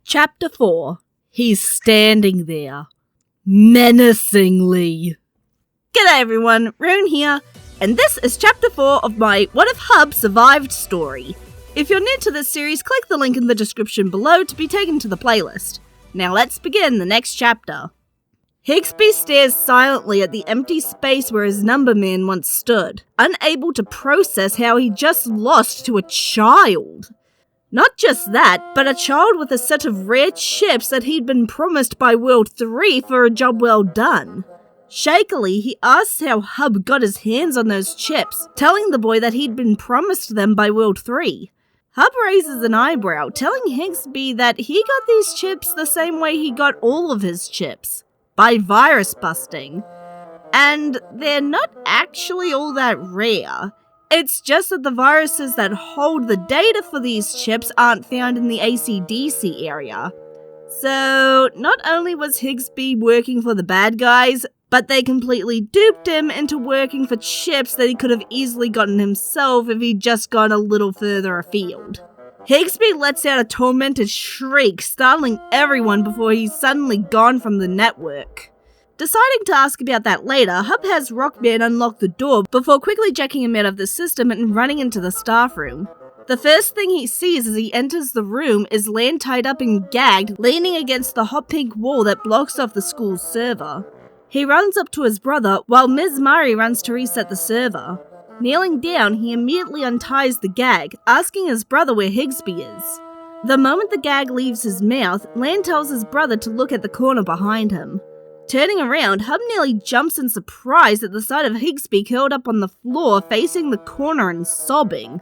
Chapter 4. He's standing there, menacingly. G'day everyone, Rune here, and this is Chapter 4 of my What If Hub Survived story. If you're new to this series, click the link in the description below to be taken to the playlist. Now let's begin the next chapter. Higsby stares silently at the empty space where his number man once stood, unable to process how he just lost to a child. Not just that, but a child with a set of rare chips that he'd been promised by World 3 for a job well done. Shakily, he asks how Hub got his hands on those chips, telling the boy that he'd been promised them by World 3. Hub raises an eyebrow, telling Higsby that he got these chips the same way he got all of his chips, by virus busting. And they're not actually all that rare. It's just that the viruses that hold the data for these chips aren't found in the AC/DC area. So, not only was Higsby working for the bad guys, but they completely duped him into working for chips that he could have easily gotten himself if he'd just gone a little further afield. Higsby lets out a tormented shriek, startling everyone before he's suddenly gone from the network. Deciding to ask about that later, Hub has Rockman unlock the door before quickly jacking him out of the system and running into the staff room. The first thing he sees as he enters the room is Lan tied up and gagged, leaning against the hot pink wall that blocks off the school's server. He runs up to his brother while Ms. Murray runs to reset the server. Kneeling down, he immediately unties the gag, asking his brother where Higsby is. The moment the gag leaves his mouth, Lan tells his brother to look at the corner behind him. Turning around, Hub nearly jumps in surprise at the sight of Higsby curled up on the floor facing the corner and sobbing.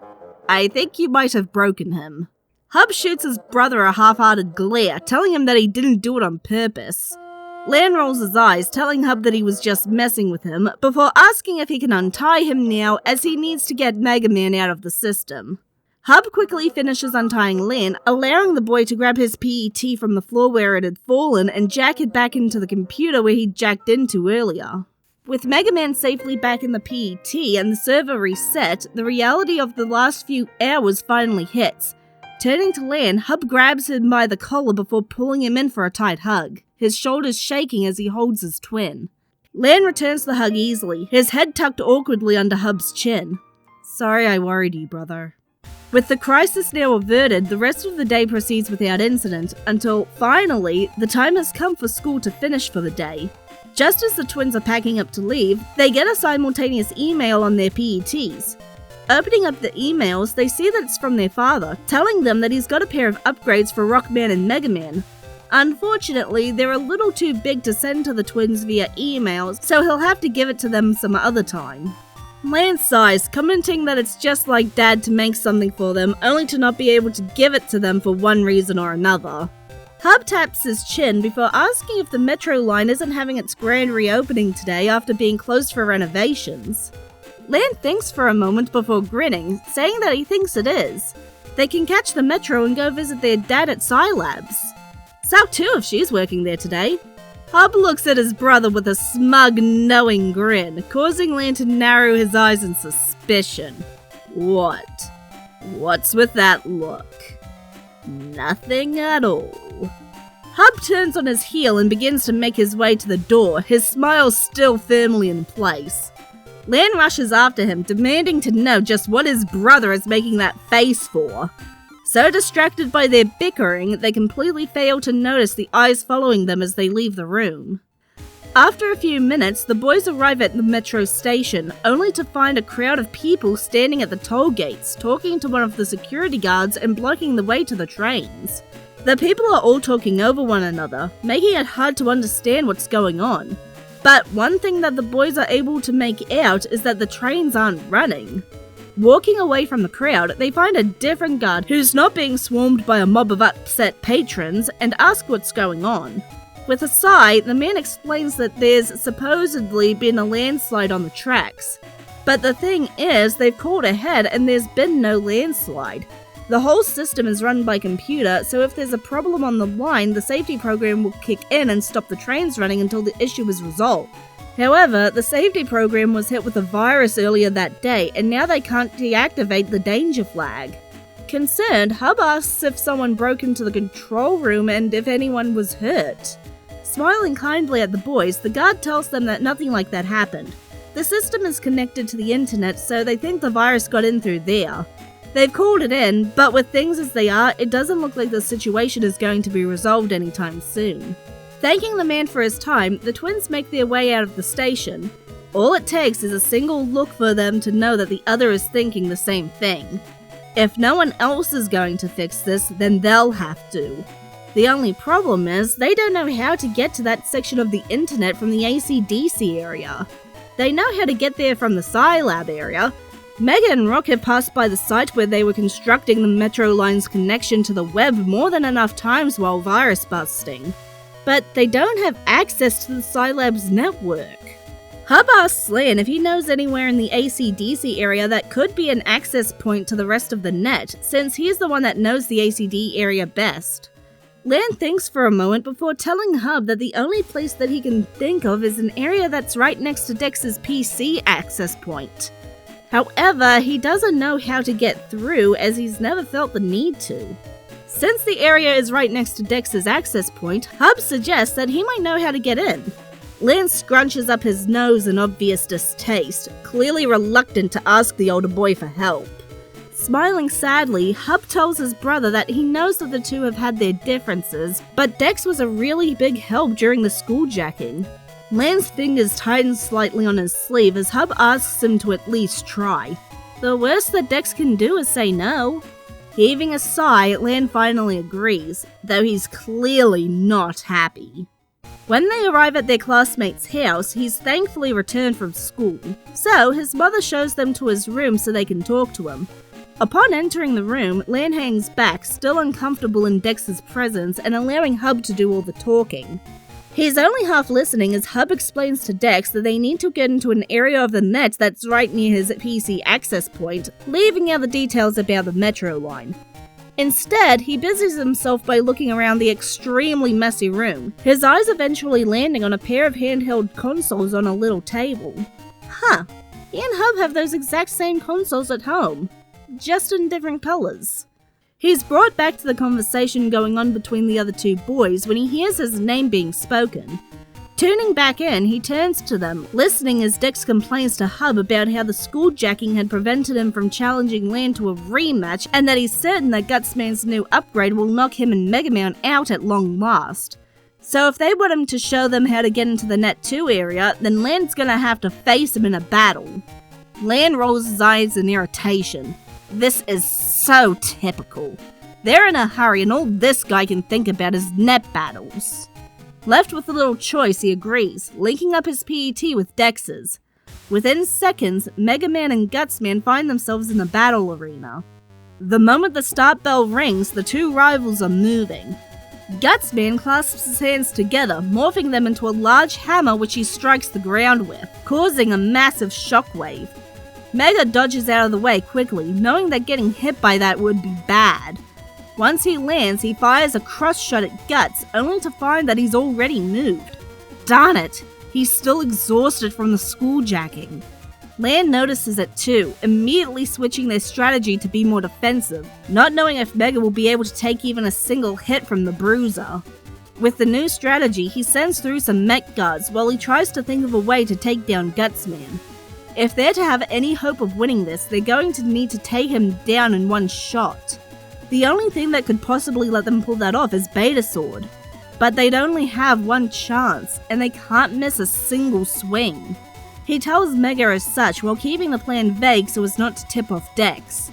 I think you might have broken him. Hub shoots his brother a half-hearted glare, telling him that he didn't do it on purpose. Lan rolls his eyes, telling Hub that he was just messing with him, before asking if he can untie him now as he needs to get Megaman out of the system. Hub quickly finishes untying Lan, allowing the boy to grab his PET from the floor where it had fallen and jack it back into the computer where he'd jacked into earlier. With Megaman safely back in the PET and the server reset, the reality of the last few hours finally hits. Turning to Lan, Hub grabs him by the collar before pulling him in for a tight hug, his shoulders shaking as he holds his twin. Lan returns the hug easily, his head tucked awkwardly under Hub's chin. Sorry I worried you, brother. With the crisis now averted, the rest of the day proceeds without incident, until, finally, the time has come for school to finish for the day. Just as the twins are packing up to leave, they get a simultaneous email on their PETs. Opening up the emails, they see that it's from their father, telling them that he's got a pair of upgrades for Rockman and Megaman. Unfortunately, they're a little too big to send to the twins via emails, so he'll have to give it to them some other time. Lan sighs, commenting that it's just like Dad to make something for them, only to not be able to give it to them for one reason or another. Hub taps his chin before asking if the metro line isn't having its grand reopening today after being closed for renovations. Lan thinks for a moment before grinning, saying that he thinks it is. They can catch the metro and go visit their dad at Scilabs. So too if she's working there today. Hub looks at his brother with a smug, knowing grin, causing Lan to narrow his eyes in suspicion. What? What's with that look? Nothing at all. Hub turns on his heel and begins to make his way to the door, his smile still firmly in place. Lan rushes after him, demanding to know just what his brother is making that face for. So distracted by their bickering, they completely fail to notice the eyes following them as they leave the room. After a few minutes, the boys arrive at the metro station, only to find a crowd of people standing at the toll gates, talking to one of the security guards and blocking the way to the trains. The people are all talking over one another, making it hard to understand what's going on. But one thing that the boys are able to make out is that the trains aren't running. Walking away from the crowd, they find a different guard who's not being swarmed by a mob of upset patrons and ask what's going on. With a sigh, the man explains that there's supposedly been a landslide on the tracks. But the thing is, they've called ahead and there's been no landslide. The whole system is run by computer, so if there's a problem on the line, the safety program will kick in and stop the trains running until the issue is resolved. However, the safety program was hit with a virus earlier that day, and now they can't deactivate the danger flag. Concerned, Hub asks if someone broke into the control room and if anyone was hurt. Smiling kindly at the boys, the guard tells them that nothing like that happened. The system is connected to the internet, so they think the virus got in through there. They've called it in, but with things as they are, it doesn't look like the situation is going to be resolved anytime soon. Thanking the man for his time, the twins make their way out of the station. All it takes is a single look for them to know that the other is thinking the same thing. If no one else is going to fix this, then they'll have to. The only problem is, they don't know how to get to that section of the internet from the AC/DC area. They know how to get there from the Scilab area. Mega and Rocket passed by the site where they were constructing the metro line's connection to the web more than enough times while virus busting. But they don't have access to the Scilab's network. Hub asks Lan if he knows anywhere in the AC/DC area that could be an access point to the rest of the net, since he's the one that knows the AC/D area best. Lan thinks for a moment before telling Hub that the only place that he can think of is an area that's right next to Dex's PC access point. However, he doesn't know how to get through as he's never felt the need to. Since the area is right next to Dex's access point, Hub suggests that he might know how to get in. Lan scrunches up his nose in obvious distaste, clearly reluctant to ask the older boy for help. Smiling sadly, Hub tells his brother that he knows that the two have had their differences, but Dex was a really big help during the schooljacking. Lan's fingers tighten slightly on his sleeve as Hub asks him to at least try. The worst that Dex can do is say no. Heaving a sigh, Lan finally agrees, though he's clearly not happy. When they arrive at their classmate's house, he's thankfully returned from school, so his mother shows them to his room so they can talk to him. Upon entering the room, Lan hangs back, still uncomfortable in Dex's presence and allowing Hub to do all the talking. He's only half listening as Hub explains to Dex that they need to get into an area of the net that's right near his PC access point, leaving out the details about the metro line. Instead, he busies himself by looking around the extremely messy room, his eyes eventually landing on a pair of handheld consoles on a little table. Huh, he and Hub have those exact same consoles at home, just in different colors. He's brought back to the conversation going on between the other two boys when he hears his name being spoken. Tuning back in, he turns to them, listening as Dex complains to Hub about how the schooljacking had prevented him from challenging Lan to a rematch and that he's certain that Gutsman's new upgrade will knock him and Megaman out at long last. So if they want him to show them how to get into the Net 2 area, then Lan's gonna have to face him in a battle. Lan rolls his eyes in irritation. This is so typical. They're in a hurry and all this guy can think about is net battles. Left with a little choice, he agrees, linking up his PET with Dex's. Within seconds, Megaman and Gutsman find themselves in the battle arena. The moment the start bell rings, the two rivals are moving. Gutsman clasps his hands together, morphing them into a large hammer which he strikes the ground with, causing a massive shockwave. Mega dodges out of the way quickly, knowing that getting hit by that would be bad. Once he lands, he fires a cross shot at Guts, only to find that he's already moved. Darn it, he's still exhausted from the schooljacking. Lan notices it too, immediately switching their strategy to be more defensive, not knowing if Mega will be able to take even a single hit from the bruiser. With the new strategy, he sends through some mech guards while he tries to think of a way to take down Gutsman. If they're to have any hope of winning this, they're going to need to take him down in one shot. The only thing that could possibly let them pull that off is Beta Sword. But they'd only have one chance, and they can't miss a single swing. He tells Mega as such while keeping the plan vague so as not to tip off Dex.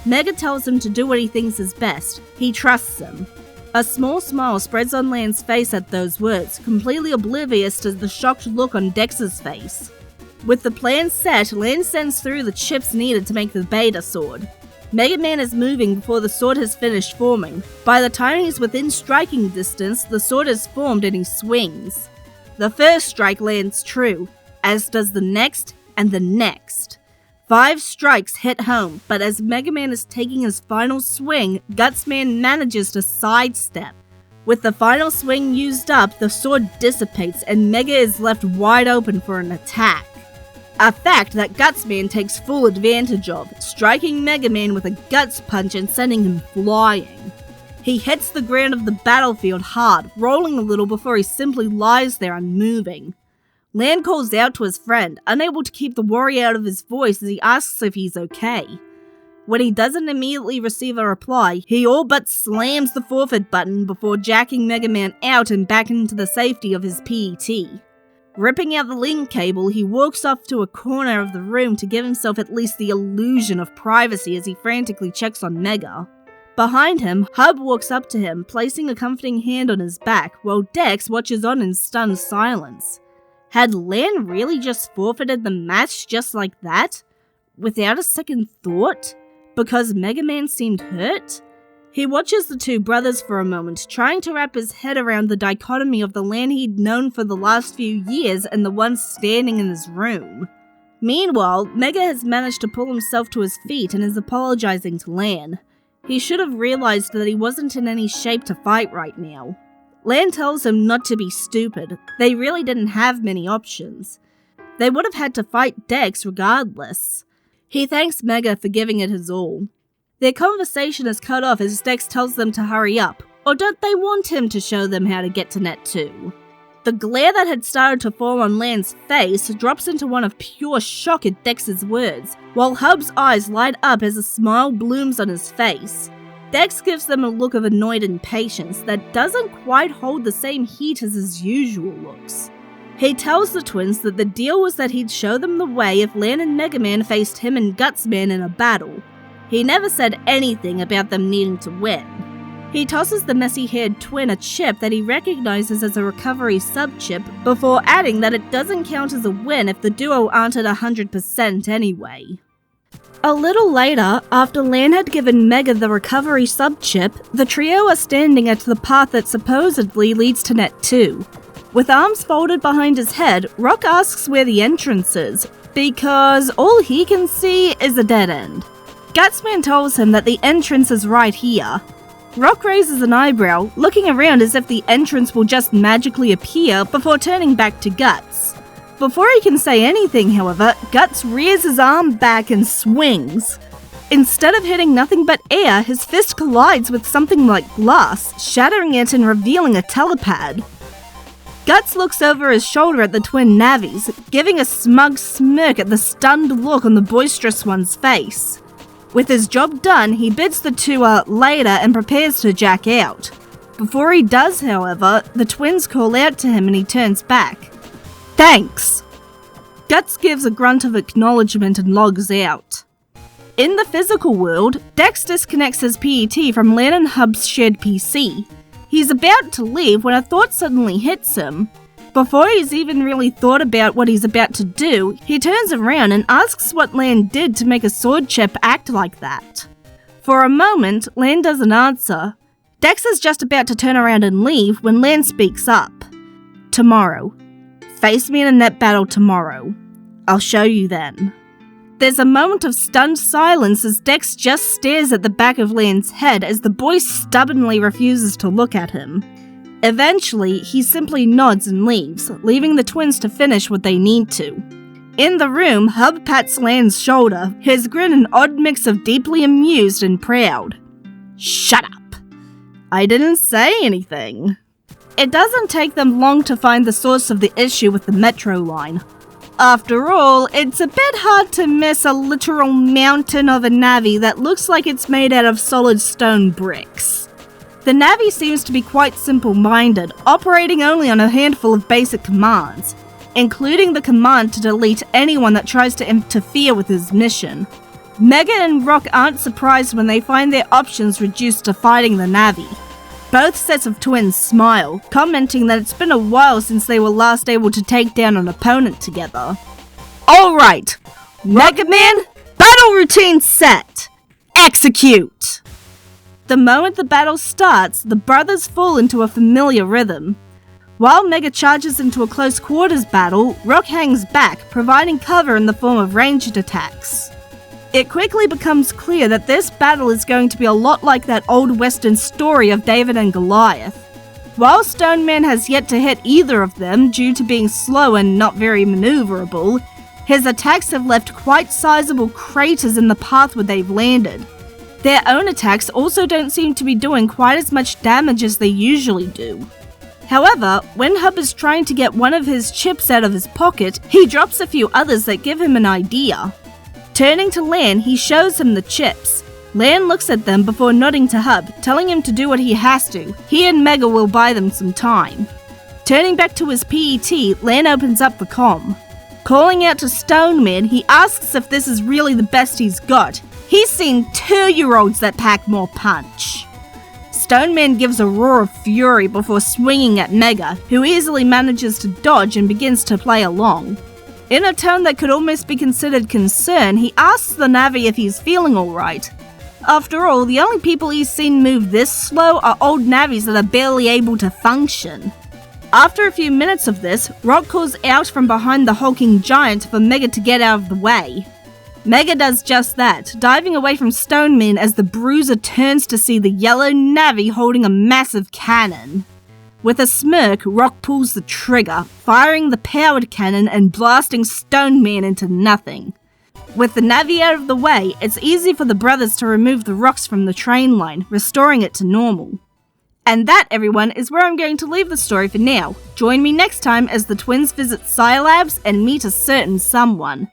Mega tells him to do what he thinks is best. He trusts him. A small smile spreads on Lan's face at those words, completely oblivious to the shocked look on Dex's face. With the plan set, Lan sends through the chips needed to make the Beta Sword. Megaman is moving before the sword has finished forming. By the time he's within striking distance, the sword is formed and he swings. The first strike lands true, as does the next and the next. 5 strikes hit home, but as Megaman is taking his final swing, Gutsman manages to sidestep. With the final swing used up, the sword dissipates and Mega is left wide open for an attack. a fact that Gutsman takes full advantage of, striking Megaman with a guts punch and sending him flying. He hits the ground of the battlefield hard, rolling a little before he simply lies there unmoving. Lan calls out to his friend, unable to keep the worry out of his voice as he asks if he's okay. When he doesn't immediately receive a reply, he all but slams the forfeit button before jacking Megaman out and back into the safety of his PET. Ripping out the link cable, he walks off to a corner of the room to give himself at least the illusion of privacy as he frantically checks on Mega. Behind him, Hub walks up to him, placing a comforting hand on his back, while Dex watches on in stunned silence. Had Lan really just forfeited the match just like that? Without a second thought? Because Megaman seemed hurt? He watches the two brothers for a moment, trying to wrap his head around the dichotomy of the Lan he'd known for the last few years and the one standing in his room. Meanwhile, Mega has managed to pull himself to his feet and is apologizing to Lan. He should have realized that he wasn't in any shape to fight right now. Lan tells him not to be stupid. They really didn't have many options. They would have had to fight Dex regardless. He thanks Mega for giving it his all. Their conversation is cut off as Dex tells them to hurry up, or don't they want him to show them how to get to Net 2? The glare that had started to form on Lan's face drops into one of pure shock at Dex's words, while Hub's eyes light up as a smile blooms on his face. Dex gives them a look of annoyed impatience that doesn't quite hold the same heat as his usual looks. He tells the twins that the deal was that he'd show them the way if Lan and Megaman faced him and Gutsman in a battle. He never said anything about them needing to win. He tosses the messy-haired twin a chip that he recognizes as a recovery sub-chip before adding that it doesn't count as a win if the duo aren't at 100% anyway. A little later, after Lan had given Mega the recovery sub-chip, the trio are standing at the path that supposedly leads to Net 2. With arms folded behind his head, Rock asks where the entrance is, because all he can see is a dead end. Gutsman tells him that the entrance is right here. Rock raises an eyebrow, looking around as if the entrance will just magically appear before turning back to Guts. Before he can say anything, however, Guts rears his arm back and swings. Instead of hitting nothing but air, his fist collides with something like glass, shattering it and revealing a telepad. Guts looks over his shoulder at the twin navvies, giving a smug smirk at the stunned look on the boisterous one's face. With his job done, he bids the two later and prepares to jack out. Before he does, however, the twins call out to him and he turns back. Thanks! Guts gives a grunt of acknowledgement and logs out. In the physical world, Dex disconnects his PET from Lan and Hub's shared PC. He's about to leave when a thought suddenly hits him. Before he's even really thought about what he's about to do, he turns around and asks what Lan did to make a sword chip act like that. For a moment, Lan doesn't answer. Dex is just about to turn around and leave when Lan speaks up. Tomorrow. Face me in a net battle tomorrow. I'll show you then. There's a moment of stunned silence as Dex just stares at the back of Lan's head as the boy stubbornly refuses to look at him. Eventually, he simply nods and leaves, leaving the twins to finish what they need to. In the room, Hub pats Lan's shoulder, his grin an odd mix of deeply amused and proud. Shut up! I didn't say anything. It doesn't take them long to find the source of the issue with the metro line. After all, it's a bit hard to miss a literal mountain of a navvy that looks like it's made out of solid stone bricks. The navvy seems to be quite simple-minded, operating only on a handful of basic commands, including the command to delete anyone that tries to interfere with his mission. Mega and Rock aren't surprised when they find their options reduced to fighting the navvy. Both sets of twins smile, commenting that it's been a while since they were last able to take down an opponent together. Alright, Megaman, battle routine set! Execute! The moment the battle starts, the brothers fall into a familiar rhythm. While Mega charges into a close quarters battle, Rock hangs back, providing cover in the form of ranged attacks. It quickly becomes clear that this battle is going to be a lot like that old western story of David and Goliath. While Stoneman has yet to hit either of them due to being slow and not very maneuverable, His attacks have left quite sizable craters in the path where they've landed. Their own attacks also don't seem to be doing quite as much damage as they usually do. However, when Hub is trying to get one of his chips out of his pocket, he drops a few others that give him an idea. Turning to Lan, he shows him the chips. Lan looks at them before nodding to Hub, telling him to do what he has to. He and Mega will buy them some time. Turning back to his PET, Lan opens up the comm. Calling out to Stoneman, he asks if this is really the best he's got. He's seen 2-year-olds that pack more punch. Stoneman gives a roar of fury before swinging at Mega, who easily manages to dodge and begins to play along. In a tone that could almost be considered concern, he asks the Navi if he's feeling alright. After all, the only people he's seen move this slow are old Navis that are barely able to function. After a few minutes of this, Rock calls out from behind the hulking giant for Mega to get out of the way. Mega does just that, diving away from Stoneman as the Bruiser turns to see the yellow Navi holding a massive cannon. With a smirk, Rock pulls the trigger, firing the powered cannon and blasting Stoneman into nothing. With the Navi out of the way, it's easy for the brothers to remove the rocks from the train line, restoring it to normal. And that, everyone, is where I'm going to leave the story for now. Join me next time as the twins visit Scilabs and meet a certain someone.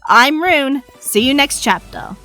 I'm Rune. See you next chapter.